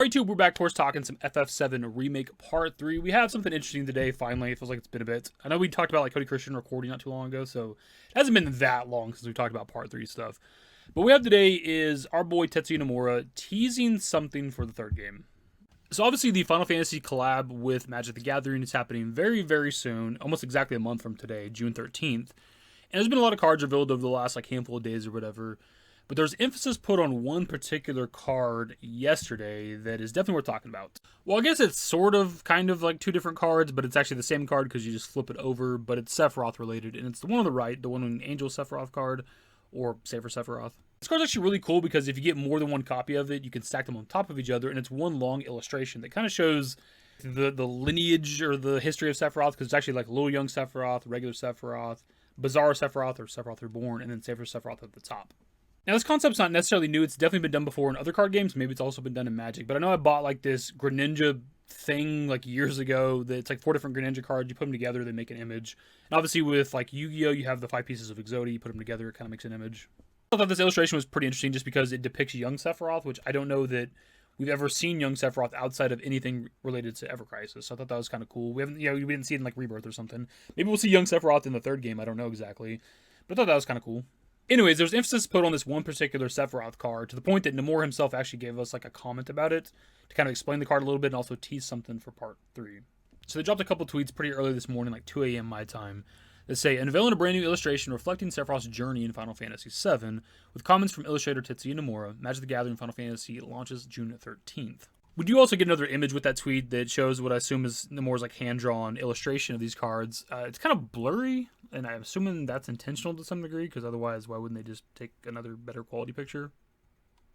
Alright, YouTube, we're back towards talking some FF7 Remake Part 3. We have something interesting today, finally. It feels like it's been a bit. I know we talked about Cody Christian recording not too long ago, so it hasn't been that long since we talked about Part 3 stuff. But what we have today is our boy Tetsuya Nomura teasing something for the third game. So obviously the Final Fantasy collab with Magic the Gathering is happening very, very soon, almost exactly a month from today, June 13th. And there's been a lot of cards revealed over the last handful of days or whatever. But there's emphasis put on one particular card yesterday that is definitely worth talking about. Well, I guess it's kind of like two different cards, but it's actually the same card because you just flip it over, but it's Sephiroth related, and it's the one on the right, the one with an Angel Sephiroth card, or Safer Sephiroth. This card's actually really cool because if you get more than one copy of it, you can stack them on top of each other, and it's one long illustration that kind of shows the lineage or the history of Sephiroth, because it's actually like little young Sephiroth, regular Sephiroth, Bizarre Sephiroth, or Sephiroth Reborn, and then Safer Sephiroth at the top. Now, this concept's not necessarily new. It's definitely been done before in other card games. Maybe it's also been done in Magic. But I know I bought this Greninja thing years ago. That's 4 different Greninja cards. You put them together, they make an image. And obviously with Yu-Gi-Oh, you have the 5 pieces of Exodia. You put them together, it kind of makes an image. I thought this illustration was pretty interesting just because it depicts young Sephiroth, which I don't know that we've ever seen young Sephiroth outside of anything related to Ever Crisis. So I thought that was kind of cool. We didn't see it in Rebirth or something. Maybe we'll see young Sephiroth in the third game. I don't know exactly. But I thought that was kind of cool. Anyways, there's emphasis put on this one particular Sephiroth card to the point that Nomura himself actually gave us a comment about it to kind of explain the card a little bit and also tease something for Part 3. So they dropped a couple tweets pretty early this morning, 2 a.m. my time, that say, unveiling a brand new illustration reflecting Sephiroth's journey in Final Fantasy VII, with comments from illustrator Tetsuya Nomura. Magic the Gathering Final Fantasy launches June 13th. We do also get another image with that tweet that shows what I assume is Nomura's hand-drawn illustration of these cards. It's kind of blurry, and I'm assuming that's intentional to some degree, because otherwise, why wouldn't they just take another better quality picture?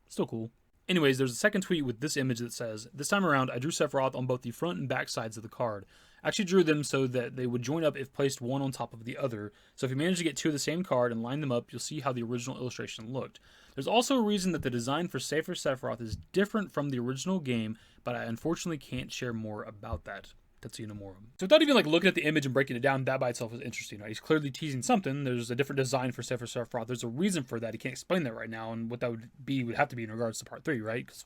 Still cool. Anyways, there's a second tweet with this image that says, this time around, I drew Sephiroth on both the front and back sides of the card. I actually drew them so that they would join up if placed one on top of the other. So if you manage to get 2 of the same card and line them up, you'll see how the original illustration looked. There's also a reason that the design for Safer Sephiroth is different from the original game, but I unfortunately can't share more about that. Tetsuya Nomura. So without even looking at the image and breaking it down, that by itself is interesting, right? He's clearly teasing something. There's a different design for Safer Sephiroth. There's a reason for that. He can't explain that right now, and what that would have to be in regards to Part 3, right? Because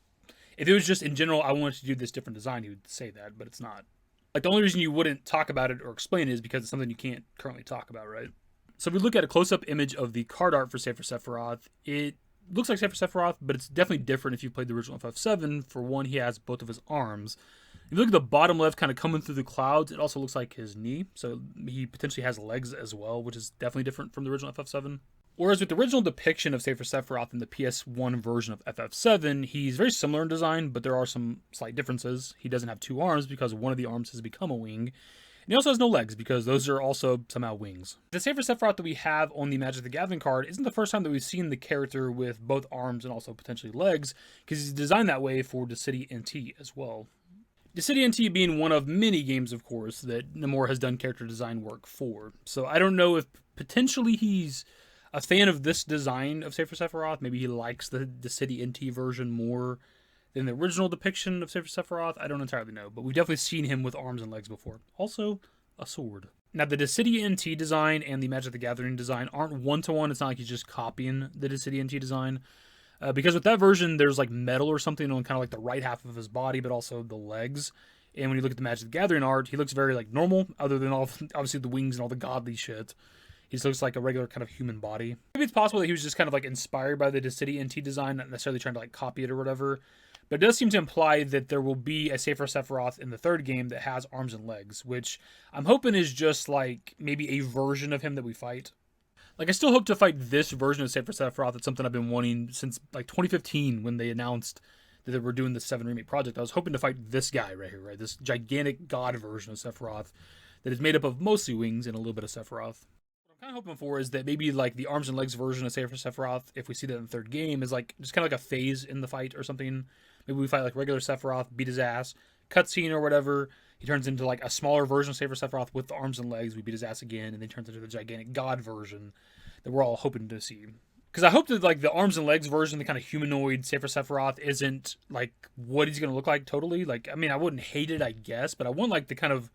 if it was just in general, I wanted to do this different design, he would say that, but it's not. The only reason you wouldn't talk about it or explain it is because it's something you can't currently talk about, right? So if we look at a close-up image of the card art for Safer Sephiroth, it looks like Safer Sephiroth, but it's definitely different if you played the original FF7. For one, he has both of his arms. If you look at the bottom left kind of coming through the clouds, it also looks like his knee. So he potentially has legs as well, which is definitely different from the original FF7. Whereas with the original depiction of Safer Sephiroth in the PS1 version of FF7, he's very similar in design, but there are some slight differences. He doesn't have 2 arms because one of the arms has become a wing. And he also has no legs because those are also somehow wings. The Safer Sephiroth that we have on the Magic the Gathering card isn't the first time that we've seen the character with both arms and also potentially legs, because he's designed that way for Dissidia NT as well. Dissidia NT being one of many games, of course, that Nomura has done character design work for. So I don't know if potentially he's a fan of this design of Safer Sephiroth. Maybe he likes the Dissidia NT version more than the original depiction of Safer Sephiroth. I don't entirely know, but we've definitely seen him with arms and legs before. Also, a sword. Now, the Dissidia NT design and the Magic the Gathering design aren't one-to-one. It's not like he's just copying the Dissidia NT design. Because with that version, there's metal or something on kind of the right half of his body, but also the legs. And when you look at the Magic the Gathering art, he looks very normal, other than obviously the wings and all the godly shit. He just looks like a regular kind of human body. Maybe it's possible that he was just kind of inspired by the Dissidia NT design, not necessarily trying to copy it or whatever. But it does seem to imply that there will be a Safer Sephiroth in the third game that has arms and legs, which I'm hoping is just maybe a version of him that we fight. I still hope to fight this version of Safer Sephiroth. It's something I've been wanting since 2015 when they announced that they were doing the 7 Remake project. I was hoping to fight this guy right here, right? This gigantic god version of Sephiroth that is made up of mostly wings and a little bit of Sephiroth. What I'm kind of hoping for is that maybe the arms and legs version of Safer Sephiroth, if we see that in the third game, is just kind of a phase in the fight or something. Maybe we fight regular Sephiroth, beat his ass, cutscene or whatever. He turns into a smaller version of Safer Sephiroth with the arms and legs. We beat his ass again, and then turns into the gigantic god version that we're all hoping to see. Because I hope that the arms and legs version, the kind of humanoid Safer Sephiroth, isn't what he's gonna look like totally. I wouldn't hate it, I guess, but I want the kind of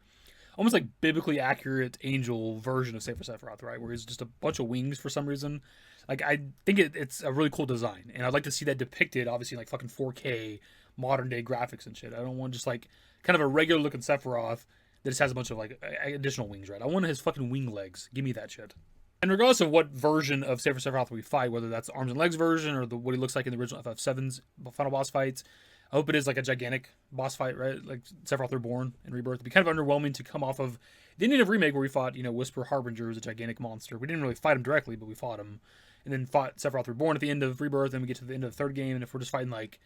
almost biblically accurate angel version of Safer Sephiroth, right? Where he's just a bunch of wings for some reason. I think it's a really cool design, and I'd like to see that depicted, obviously, fucking 4K modern day graphics and shit. I don't want just like kind of a regular looking Sephiroth that just has a bunch of like additional wings, right? I want his fucking wing legs. Give me that shit. And regardless of what version of Safer Sephiroth we fight, whether that's the arms and legs version or what he looks like in the original FF7's final boss fights, I hope it is like a gigantic boss fight, right? Like Sephiroth Reborn and Rebirth. It'd be kind of underwhelming to come off of the ending of Remake where we fought, Whisper Harbinger as a gigantic monster. We didn't really fight him directly, but we fought him. And then fought Sephiroth Reborn at the end of Rebirth, and we get to the end of the third game, and if we're just fighting like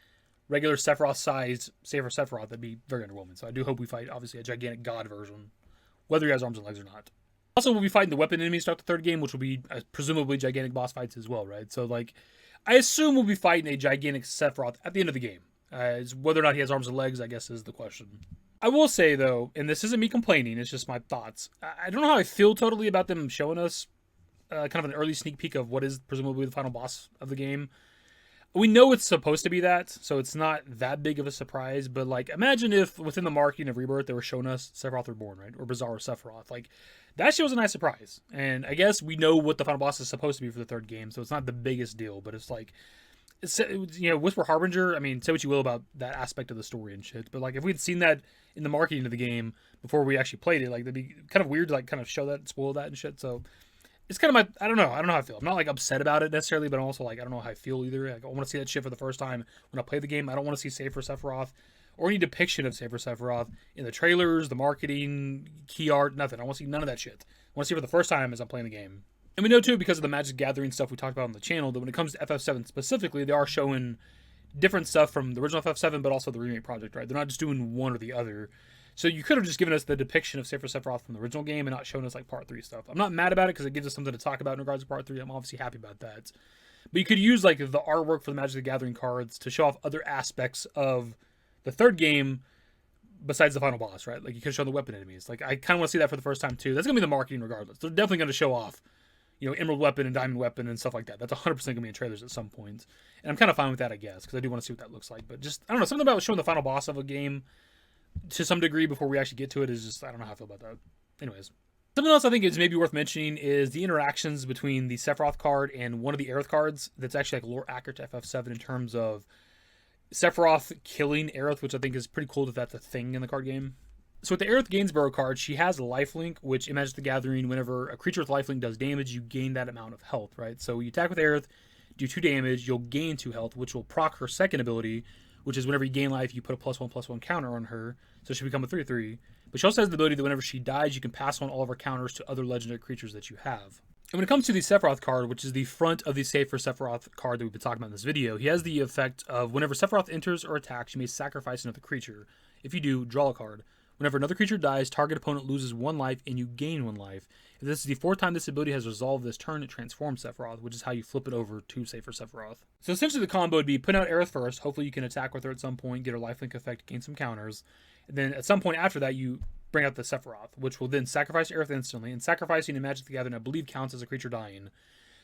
regular Sephiroth-sized Safer Sephiroth, that'd be very underwhelming. So I do hope we fight, obviously, a gigantic god version, whether he has arms and legs or not. Also, we'll be fighting the weapon enemies throughout the third game, which will be presumably gigantic boss fights as well, right? So, like, I assume we'll be fighting a gigantic Sephiroth at the end of the game. Whether or not he has arms and legs, I guess, is the question. I will say, though, and this isn't me complaining, it's just my thoughts. I don't know how I feel totally about them showing us kind of an early sneak peek of what is presumably the final boss of the game. We know it's supposed to be that, so it's not that big of a surprise, but, like, imagine if within the marketing of Rebirth they were showing us Sephiroth Reborn, right? Or Bizarre Sephiroth. Like, that shit was a nice surprise. And I guess we know what the final boss is supposed to be for the third game, so it's not the biggest deal, but it's like, Whisper Harbinger, I mean, say what you will about that aspect of the story and shit, but, like, if we'd seen that in the marketing of the game before we actually played it, like, that'd be kind of weird to, like, kind of show that, spoil that and shit, so it's kind of I don't know how I feel. I'm not, like, upset about it necessarily, but I'm also, like, I don't know how I feel either. Like, I want to see that shit for the first time when I play the game. I don't want to see Safer Sephiroth or any depiction of Safer Sephiroth in the trailers, the marketing, key art, nothing. I want to see none of that shit. I want to see it for the first time as I'm playing the game. And we know, too, because of the Magic Gathering stuff we talked about on the channel, that when it comes to FF7 specifically, they are showing different stuff from the original FF7, but also the remake project, right? They're not just doing one or the other. So you could have just given us the depiction of Safer Sephiroth from the original game and not shown us, like, Part 3 stuff. I'm not mad about it because it gives us something to talk about in regards to Part 3. I'm obviously happy about that. But you could use, like, the artwork for the Magic the Gathering cards to show off other aspects of the third game besides the final boss, right? Like, you could show the weapon enemies. Like, I kind of want to see that for the first time, too. That's going to be the marketing regardless. They're definitely going to show off, Emerald Weapon and Diamond Weapon and stuff like that. That's 100% going to be in trailers at some point. And I'm kind of fine with that, I guess, because I do want to see what that looks like. But just, I don't know, something about showing the final boss of a game to some degree before we actually get to it is just, I don't know how I feel about that. Anyways. Something else I think is maybe worth mentioning is the interactions between the Sephiroth card and one of the Aerith cards that's actually, like, lore accurate to FF7 in terms of Sephiroth killing Aerith, which I think is pretty cool that that's a thing in the card game. So with the Aerith Gainsborough card, she has a lifelink, which in Magic the Gathering, whenever a creature with lifelink does damage, you gain that amount of health, right? So you attack with Aerith, do 2 damage, you'll gain 2 health, which will proc her second ability, which is whenever you gain life, you put a +1/+1 counter on her, so she'll become a 3/3. But she also has the ability that whenever she dies, you can pass on all of her counters to other legendary creatures that you have. And when it comes to the Sephiroth card, which is the front of the Safer Sephiroth card that we've been talking about in this video, he has the effect of whenever Sephiroth enters or attacks, you may sacrifice another creature. If you do, draw a card. Whenever another creature dies, target opponent loses 1 life and you gain 1 life. If this is the 4th time this ability has resolved this turn, it transforms Sephiroth, which is how you flip it over to Safer Sephiroth. So essentially the combo would be put out Aerith first, hopefully you can attack with her at some point, get her lifelink effect, gain some counters. And then at some point after that, you bring out the Sephiroth, which will then sacrifice Aerith instantly, and sacrificing in Magic the Gathering, I believe, counts as a creature dying.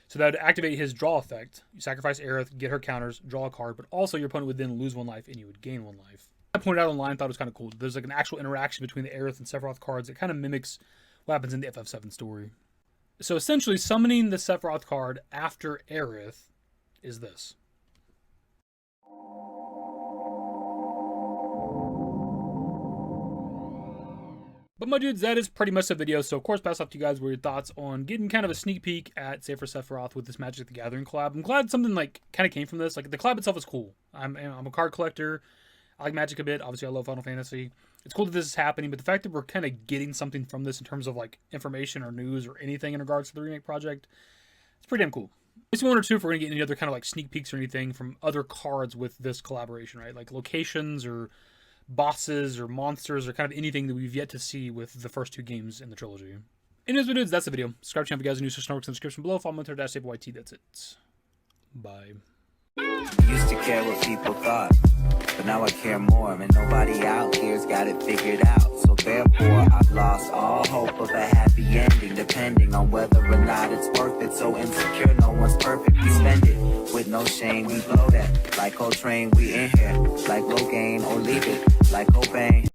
So that would activate his draw effect. You sacrifice Aerith, get her counters, draw a card, but also your opponent would then lose 1 life and you would gain 1 life. I pointed out online, thought it was kind of cool. There's, like, an actual interaction between the Aerith and Sephiroth cards that kind of mimics what happens in the FF7 story. So essentially, summoning the Sephiroth card after Aerith is this. But my dudes, that is pretty much the video. So of course, pass off to you guys with your thoughts on getting kind of a sneak peek at Safer Sephiroth with this Magic the Gathering collab. I'm glad something like kind of came from this. Like, the collab itself is cool. I'm a card collector. I like Magic a bit. Obviously, I love Final Fantasy. It's cool that this is happening, but the fact that we're kind of getting something from this in terms of, like, information or news or anything in regards to the remake project, it's pretty damn cool. Just one or two if we're going to get any other kind of, like, sneak peeks or anything from other cards with this collaboration, right? Like locations or bosses or monsters or kind of anything that we've yet to see with the first 2 games in the trilogy. Anyways, dudes, that's the video. Subscribe to the channel if you guys are new, so in the description below. Follow me on Twitter, @SaberYT. That's it. Bye. Used to care what people thought, but now I care more, and nobody out here's got it figured out. So therefore, I've lost all hope of a happy ending, depending on whether or not it's worth it. So insecure, no one's perfect. We spend it with no shame, we blow that. Like Coltrane, we in here. Like Rogaine, or leave it. Like